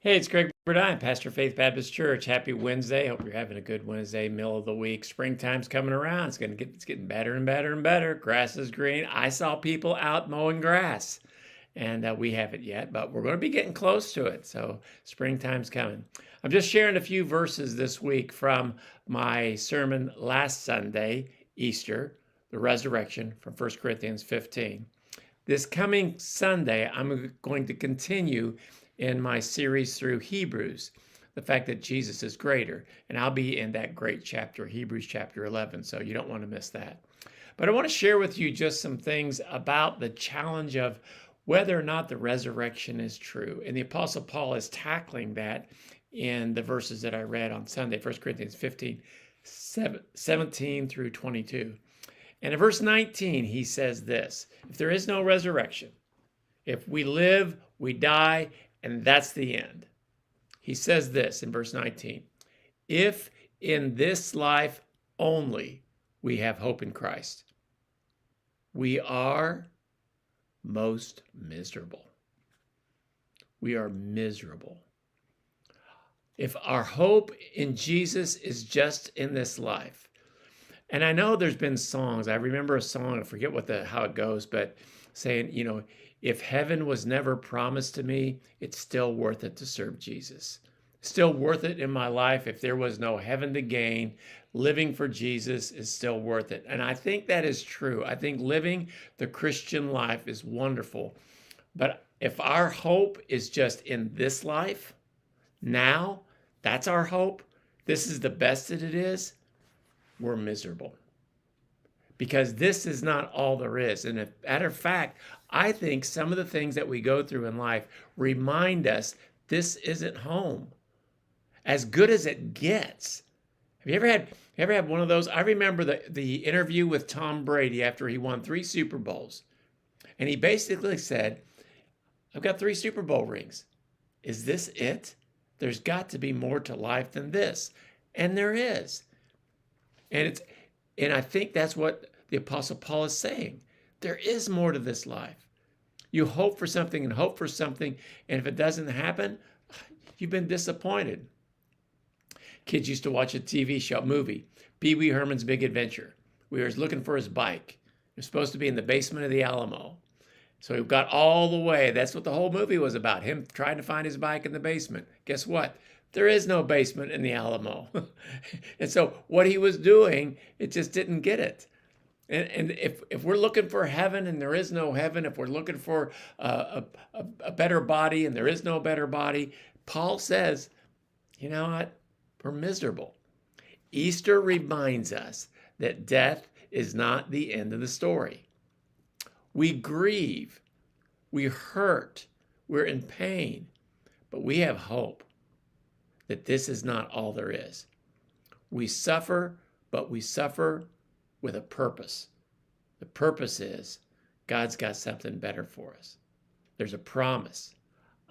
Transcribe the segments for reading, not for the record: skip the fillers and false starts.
Hey, it's Greg Burdine, Pastor Faith Baptist Church. Happy Wednesday. Hope you're having a good Wednesday, middle of the week. Springtime's coming around. It's getting better and better and better. Grass is green. I saw people out mowing grass, and we haven't yet, but we're going to be getting close to it. So springtime's coming. I'm just sharing a few verses this week from my sermon last Sunday, Easter, the resurrection from 1 Corinthians 15. This coming Sunday, I'm going to continue in my series through Hebrews, the fact that Jesus is greater. And I'll be in that great chapter, Hebrews chapter 11, so you don't want to miss that. But I want to share with you just some things about the challenge of whether or not the resurrection is true. And the Apostle Paul is tackling that in the verses that I read on Sunday, 1 Corinthians 15, 17 through 22. And in verse 19, he says this: if there is no resurrection, if we live, we die, and that's the end. He says this in verse 19: if in this life only we have hope in Christ, we are most miserable. We are miserable. If our hope in Jesus is just in this life. And I know there's been songs. I remember a song, I forget how it goes, but saying, if heaven was never promised to me, it's still worth it to serve Jesus. Still worth it in my life. If there was no heaven to gain, living for Jesus is still worth it. And I think that is true. I think living the Christian life is wonderful. But if our hope is just in this life, now, that's our hope, this is the best that it is, we're miserable. Because this is not all there is. And matter of fact, I think some of the things that we go through in life remind us this isn't home. As good as it gets. Have you ever had one of those? I remember the interview with Tom Brady after he won 3 Super Bowls. And he basically said, I've got 3 Super Bowl rings. Is this it? There's got to be more to life than this. And there is. And I think that's what the Apostle Paul is saying. There is more to this life. You hope for something and hope for something, and if it doesn't happen, you've been disappointed. Kids used to watch a TV show, movie, Pee Wee Herman's Big Adventure. We were looking for his bike. It was supposed to be in the basement of the Alamo. So he got all the way. That's what the whole movie was about, him trying to find his bike in the basement. Guess what? There is no basement in the Alamo. And so what he was doing, it just didn't get it. And if we're looking for heaven and there is no heaven, if we're looking for a better body and there is no better body, Paul says, you know what? We're miserable. Easter reminds us that death is not the end of the story. We grieve, we hurt, we're in pain, but we have hope that this is not all there is. We suffer, but we suffer with a purpose. The purpose is God's got something better for us. There's a promise.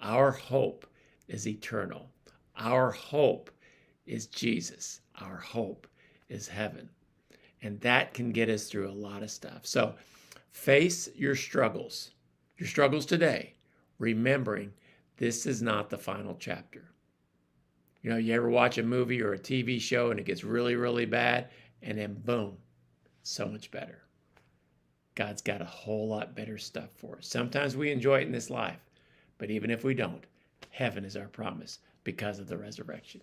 Our hope is eternal. Our hope is Jesus. Our hope is heaven. And that can get us through a lot of stuff. So face your struggles today, remembering this is not the final chapter. You ever watch a movie or a TV show and it gets really, really bad, and then boom, so much better. God's got a whole lot better stuff for us. Sometimes we enjoy it in this life, but even if we don't, heaven is our promise because of the resurrection.